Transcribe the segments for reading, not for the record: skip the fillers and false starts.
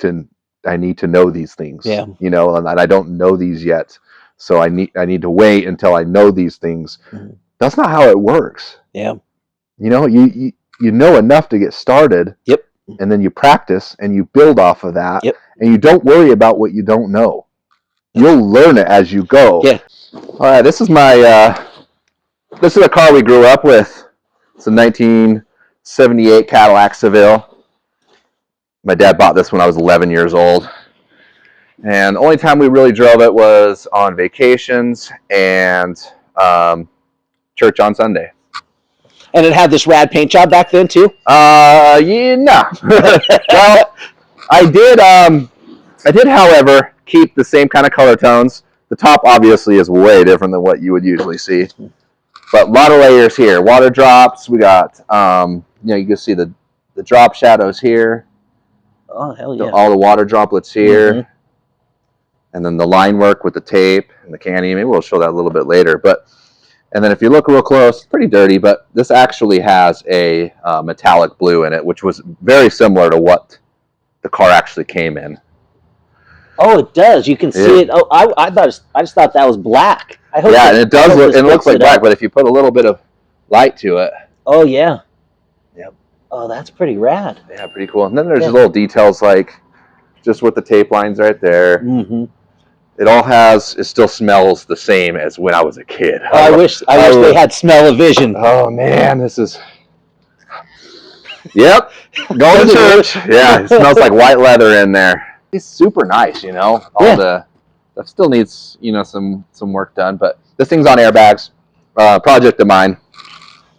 to know these things. Yeah. You know, and I don't know these yet, so I need to wait until I know these things. Mm-hmm. That's not how it works. Yeah. You know, you know enough to get started. Yep. And then you practice and you build off of that. Yep. And you don't worry about what you don't know. You'll learn it as you go. Yeah. All right, this is a car we grew up with. It's a 1978 Cadillac Seville. My dad bought this when I was 11 years old. And the only time we really drove it was on vacations and church on Sunday. And it had this rad paint job back then too? Yeah, no. Well, I did, however, keep the same kind of color tones. The top obviously is way different than what you would usually see. But a lot of layers here. Water drops. We got, you know, you can see the drop shadows here. Oh, hell yeah. All the water droplets here. Mm-hmm. And then the line work with the tape and the candy. Maybe we'll show that a little bit later. And then if you look real close, it's pretty dirty, but this actually has a metallic blue in it, which was very similar to what the car actually came in. Oh, it does. You can see it. Oh, I just thought that was black. I hope and it does look. It looks like black, but if you put a little bit of light to it. Oh yeah. Yep. Oh, that's pretty rad. Yeah, pretty cool. And then there's little details like just with the tape lines right there. Mm-hmm. It still smells the same as when I was a kid. Oh, I wish they had smell-o-vision. Oh man, this is. Yep, going to church. Yeah, it smells like white leather in there. It's super nice, you know. That still needs, you know, some work done, but this thing's on airbags. Project of mine,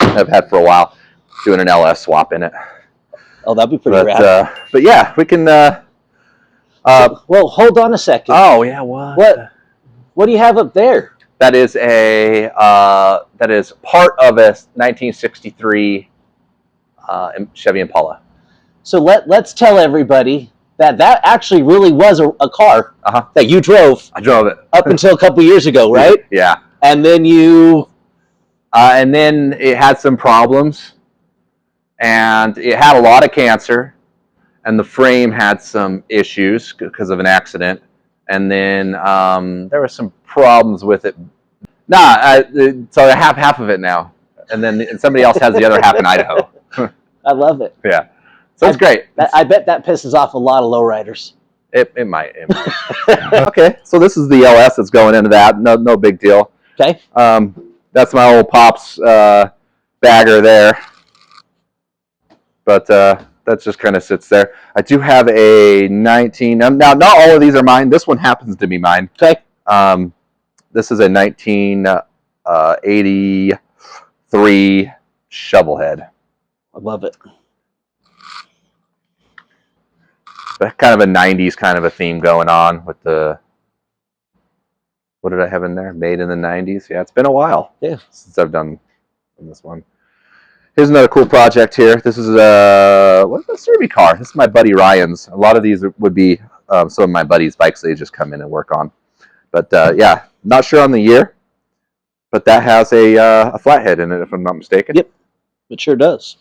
I've had for a while. Doing an LS swap in it. Oh, that'd be pretty rad. But yeah, we can. Well, hold on a second. Oh yeah, What do you have up there? That is part of a 1963 Chevy Impala. So let's tell everybody that actually really was a car that you drove. I drove it up until a couple years ago, right? Yeah. And then and then it had some problems, and it had a lot of cancer. And the frame had some issues because of an accident. And then there were some problems with it. So I have half of it now. And then somebody else has the other half in Idaho. I love it. Yeah. So it's great. I bet that pisses off a lot of lowriders. It might. Okay, so this is the LS that's going into that. No big deal. Okay. That's my old Pop's bagger there. But that just kind of sits there. I do have a 19. Now, not all of these are mine. This one happens to be mine. Okay. This is a 1983 Shovelhead. I love it. But kind of a 90s kind of a theme going on with the. What did I have in there? Made in the 90s. Yeah, it's been a while. Yeah. Since I've done this one. Here's another cool project here. This is what's a Survey car? This is my buddy Ryan's. A lot of these would be some of my buddies' bikes they just come in and work on. But yeah, not sure on the year, but that has a flathead in it, if I'm not mistaken. Yep, it sure does.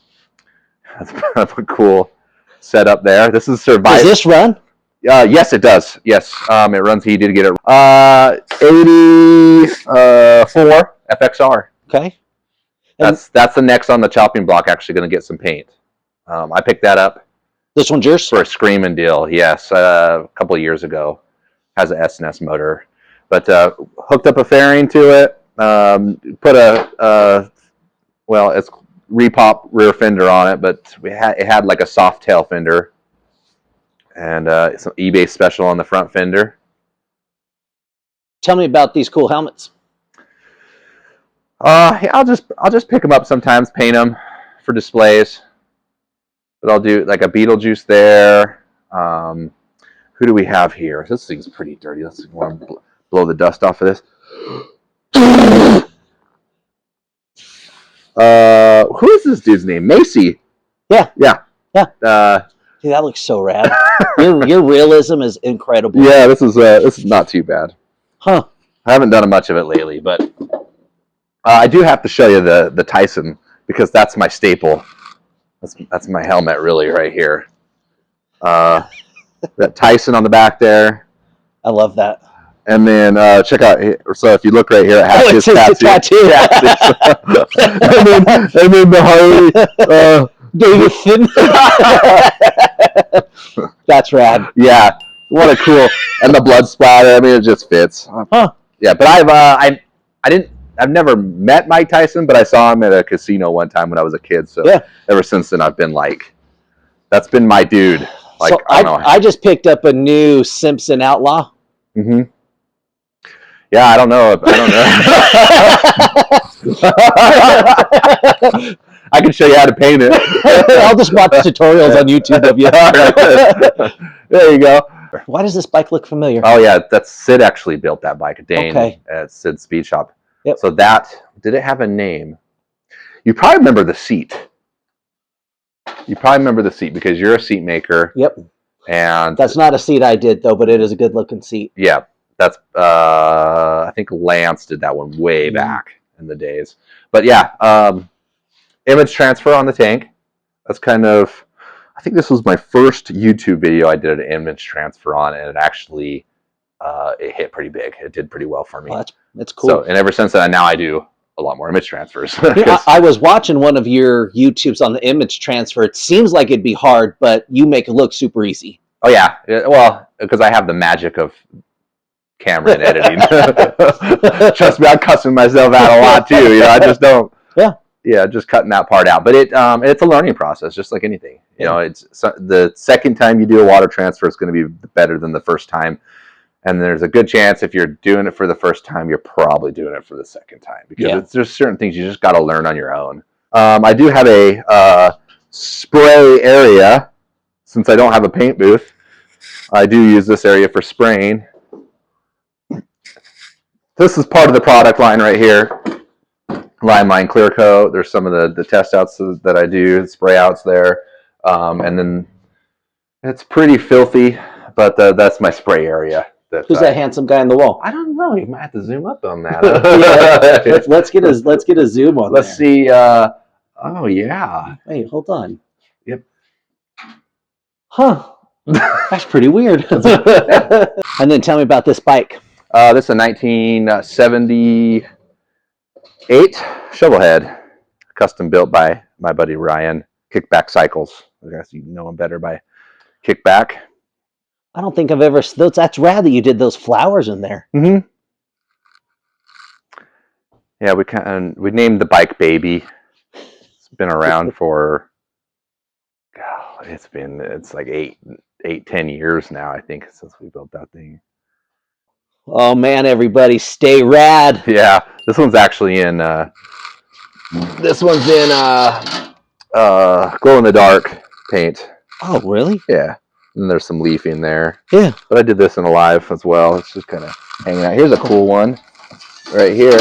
That's kind of a cool setup there. This is Survive. Does this run? Yes, it does. Yes, it runs. He did get it. 84 FXR. Okay. That's the next on the chopping block. Actually, going to get some paint. I picked that up. This one's yours? For a screaming deal. Yes, a couple of years ago. Has an S&S motor, but hooked up a fairing to it. Put it's repop rear fender on it, but it had like a soft tail fender, and some eBay special on the front fender. Tell me about these cool helmets. Yeah, I'll just pick them up sometimes, paint them for displays. But I'll do like a Beetlejuice there. Who do we have here? This thing's pretty dirty. Let's blow the dust off of this. Who is this dude's name? Macy. Yeah. Yeah. Yeah. Dude, that looks so rad. your realism is incredible. Yeah, this is not too bad. Huh. I haven't done much of it lately, but I do have to show you the Tyson, because that's my staple. That's my helmet really right here. That Tyson on the back there. I love that. And then check out. So if you look right here, it has his tattoo. and then the Harley Davidson. That's rad. Yeah, what a cool. And the blood splatter. I mean, it just fits. Huh. Yeah, but I've never met Mike Tyson, but I saw him at a casino one time when I was a kid. So yeah. Ever since then, I've been like, that's been my dude. Like, so I just picked up a new Simpson Outlaw. Mm-hmm. Yeah, I don't know. I can show you how to paint it. I'll just watch tutorials on YouTube of you. There you go. Why does this bike look familiar? Oh yeah, that's Sid actually built that bike, Dane, okay. At Sid Speed Shop. Yep. So did it have a name? You probably remember the seat. You probably remember the seat because you're a seat maker. Yep. And that's not a seat I did though, but it is a good looking seat. Yeah. That's I think Lance did that one way back in the days. But yeah, image transfer on the tank. That's kind of, I think this was my first YouTube video I did an image transfer on, and it actually it hit pretty big. It did pretty well for me. Oh, that's cool. So, and ever since then, now I do a lot more image transfers. I was watching one of your YouTubes on the image transfer. It seems like it'd be hard, but you make it look super easy. Oh yeah, well, because I have the magic of camera and editing. Trust me, I'm cussing myself out a lot too. You know, I just don't. Yeah, just cutting that part out. But it's a learning process, just like anything. You know, it's the second time you do a water transfer, it's going to be better than the first time. And there's a good chance if you're doing it for the first time, you're probably doing it for the second time because there's certain things you just got to learn on your own. I do have a spray area. Since I don't have a paint booth, I do use this area for spraying. This is part of the product line right here. Line clear coat. There's some of the test outs that I do, spray outs there. And then it's pretty filthy, but that's my spray area. Who's that handsome guy on the wall? I don't know. You might have to zoom up on that. Yeah. let's get a zoom on. Let's see. Oh yeah. Hey, hold on. Yep. Huh. That's pretty weird. And then tell me about this bike. This is a 1978 Shovelhead, custom built by my buddy Ryan. Kickback Cycles. I guess you know him better by Kickback. I don't think I've ever. That's rad that you did those flowers in there. Mm-hmm. Yeah, we named the bike Baby. It's been around for. God, it's like 10 years now, I think, since we built that thing. Oh man, everybody, stay rad. Yeah, this one's actually in. This one's in glow in the dark paint. Oh really? Yeah. And there's some leaf in there. Yeah. But I did this in Alive as well. It's just kind of hanging out. Here's a cool one right here.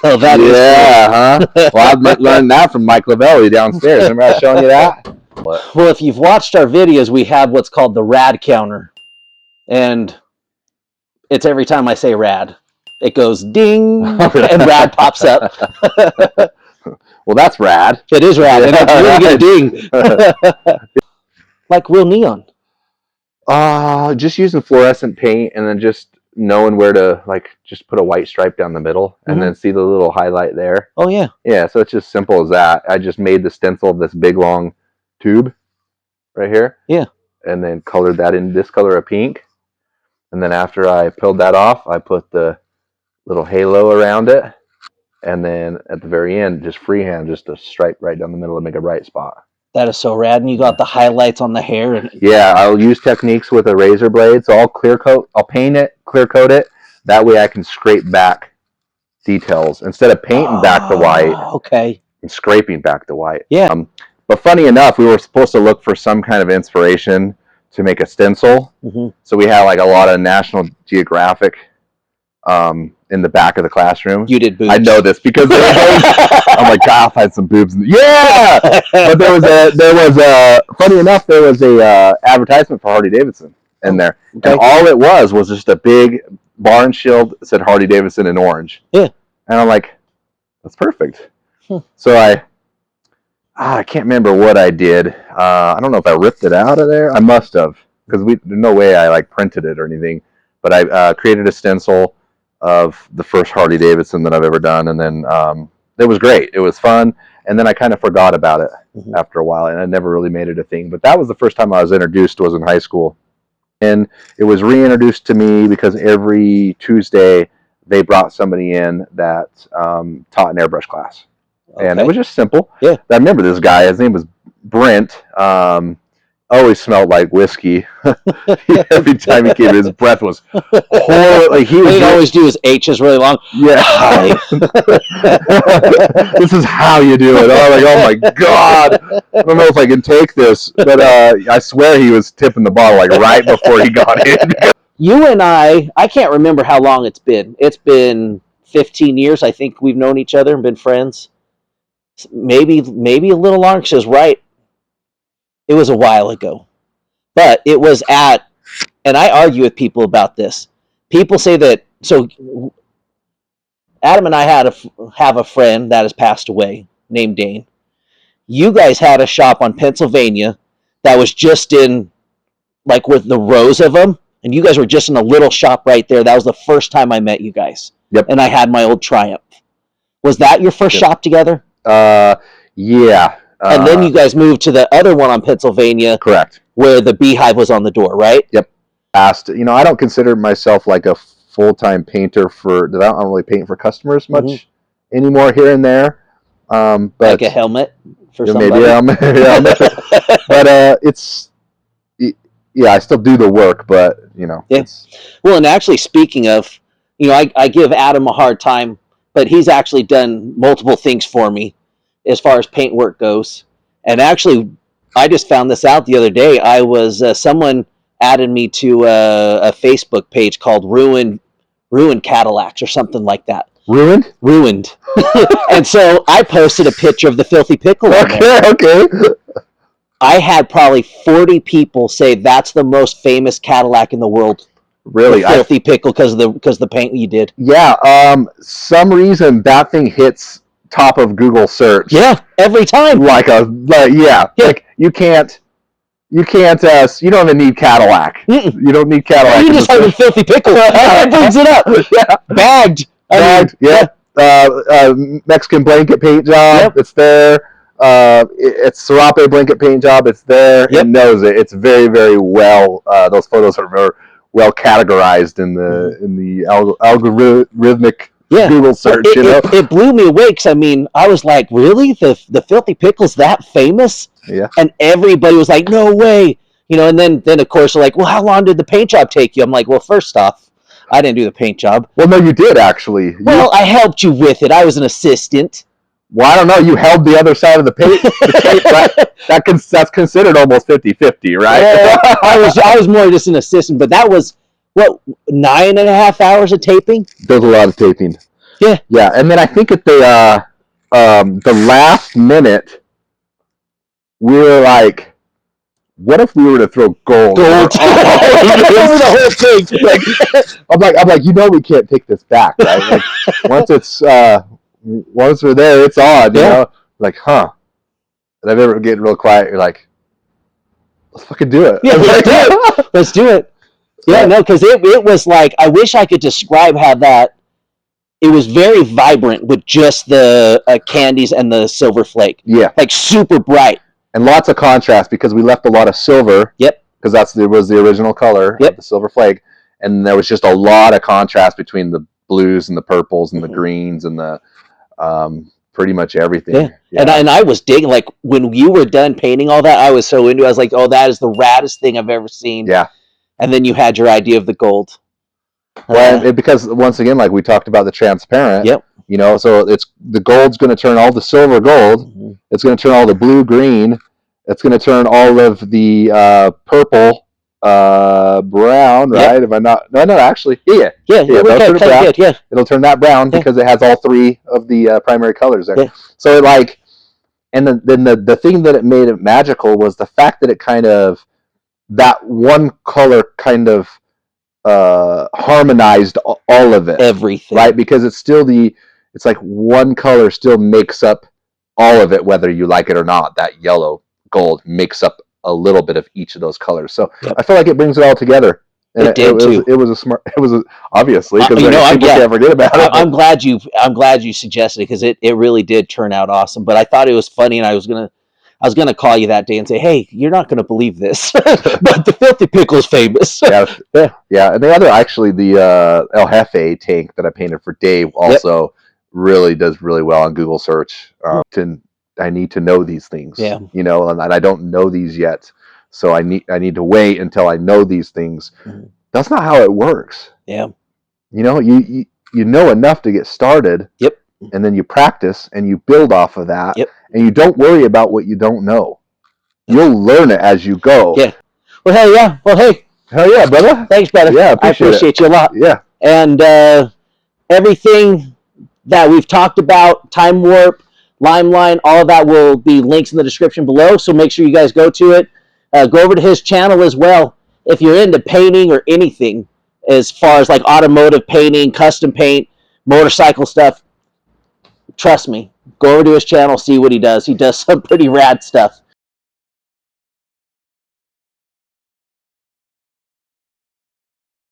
Oh, that is cool. Huh? Well, I've learned that from 𝐿𝐤𝐞𝐚 downstairs. Remember I was showing you that? Well, if you've watched our videos, we have what's called the Rad Counter. And it's every time I say rad, it goes ding, and rad pops up. Well, that's rad. It is rad, and it's really gonna ding. Like real neon. Just using fluorescent paint and then just knowing where to just put a white stripe down the middle and then see the little highlight there. Oh yeah. Yeah, so it's just simple as that. I just made the stencil of this big long tube right here. Yeah. And then colored that in this color of pink. And then after I peeled that off, I put the little halo around it. And then at the very end, just freehand, just a stripe right down the middle to make a bright spot. That is so rad, and you got the highlights on the hair. And yeah, I'll use techniques with a razor blade. So I'll paint it, clear coat it. That way I can scrape back details instead of painting back the white. Okay. And scraping back the white. Yeah. But funny enough, we were supposed to look for some kind of inspiration to make a stencil. So we had like a lot of National Geographic in the back of the classroom. You did boobs. I know this because I'm like, God, I'll find some boobs. Yeah, but there was a funny enough, there was a advertisement for Harley Davidson in there, and all it was just a big barn shield that said Harley Davidson in orange. Yeah, and I'm like, that's perfect. So I I can't remember what I did. I don't know if I ripped it out of there. I must have, because there's no way I like printed it or anything. But I created a stencil of the first Harley Davidson that I've ever done, and then it was great. It was fun, and then I kind of forgot about it after a while, and I never really made it a thing. But that was the first time I was introduced, was in high school, and it was reintroduced to me because every Tuesday they brought somebody in that taught an airbrush class. And it was just simple. Yeah. I remember this guy. His name was Brent. Always smelled like whiskey. Every time he came, his breath was horrible. Like he'd always do his H's really long. Yeah. This is how you do it. Oh, like, oh my God. I don't know if I can take this, but I swear he was tipping the bottle like right before he got in. You and I can't remember how long it's been. It's been 15 years. I think we've known each other and been friends. Maybe a little longer. She was right. It was a while ago, but it was at, and I argue with people about this. People say that, so Adam and I have a friend that has passed away named Dane. You guys had a shop on Pennsylvania that was just in, like, with the rows of them, and you guys were just in a little shop right there. That was the first time I met you guys. Yep. And I had my old Triumph. Was that your first shop together? Yeah. And then you guys moved to the other one on Pennsylvania. Correct. Where the beehive was on the door, right? Yep. I don't consider myself like a full-time painter I don't really paint for customers much anymore, here and there. But like a helmet for somebody. Maybe a helmet. But I still do the work, but Yeah. Well, and actually, speaking of, I give Adam a hard time, but he's actually done multiple things for me as far as paint work goes. And actually, I just found this out the other day. I was someone added me to a Facebook page called Ruined Cadillacs or something like that. Ruined. And so I posted a picture of the Filthy Pickle. Okay. I had probably 40 people say that's the most famous Cadillac in the world. Really? Filthy Pickle, because of the paint you did. Yeah. Some reason that thing hits top of Google search. Yeah, every time. Like you can't. You don't even need Cadillac. You don't need Cadillac. You just have a Filthy Pickle. It brings it up. Yeah. Bagged. Yeah. Mexican blanket paint job. Yep. It's there. It's Serape blanket paint job. It's there. Yep. It knows it. It's very, very well. Those photos are very well categorized in the algorithmic Google search. It blew me away, because I was like, really, the Filthy Pickle's that famous? Yeah. And everybody was like, no way. And then of course they're like, well, how long did the paint job take you? I'm like, well, first off, I didn't do the paint job. Well, no, you did actually. Well, I helped you with it. I was an assistant. Well, I don't know. You held the other side of the paint. Right? That's considered almost 50-50, right? Yeah, I was more just an assistant, but that was, 9.5 hours of taping? There's a lot of taping. Yeah. Yeah, and then I think at the last minute, we were like, what if we were to throw gold over the whole thing? I'm like, we can't take this back, right? Like, once we're there, it's on, you know? Like, huh. And I remember getting real quiet. You're like, let's fucking do it. Yeah, let's do it. Yeah, no, because it was like, I wish I could describe how that, it was very vibrant with just the candies and the silver flake. Yeah. Like super bright. And lots of contrast, because we left a lot of silver. Yep. Because was the original color of the silver flake. And there was just a lot of contrast between the blues and the purples and the greens and the pretty much everything. Yeah. And I was digging, like, when you were done painting all that, I was so into it. I was like, oh, that is the raddest thing I've ever seen. Yeah. And then you had your idea of the gold. Well, because once again, like we talked about the transparent. Yep. So it's the gold's going to turn all the silver gold. Mm-hmm. It's going to turn all the blue green. It's going to turn all of the purple brown, right? Yep. If I'm not, no, actually, yeah. It'll turn that brown because it has all three of the primary colors there. Yeah. So and then the thing that it made it magical was the fact that it kind of, that one color kind of harmonized all of it. Everything. Right? Because it's still it's like one color still makes up all of it, whether you like it or not, that yellow gold makes up a little bit of each of those colors. So I feel like it brings it all together. And it did too. It was a smart. It was obviously because you know, people can't forget about it. I'm glad you suggested it, because it really did turn out awesome. But I thought it was funny, and I was gonna call you that day and say, "Hey, you're not gonna believe this, but the Filthy Pickle's famous." yeah. And the other, actually, the 𝐿𝐷𝐵𝐴 tank that I painted for Dave also really does really well on Google search. I need to know these things, you know, and I don't know these yet. So I need to wait until I know these things. That's not how it works. Yeah. You know, you know enough to get started. Yep. And then you practice and you build off of that. Yep. And you don't worry about what you don't know. You'll learn it as you go. Yeah. Well, hey, yeah. Well, hey. Hell yeah, brother. Thanks, brother. Yeah, I appreciate you a lot. Yeah. And everything that we've talked about, Time Warp, Limeline, all of that will be links in the description below. So make sure you guys go to it. Go over to his channel as well. If you're into painting or anything, as far as like automotive painting, custom paint, motorcycle stuff, trust me, go over to his channel, see what he does. He does some pretty rad stuff.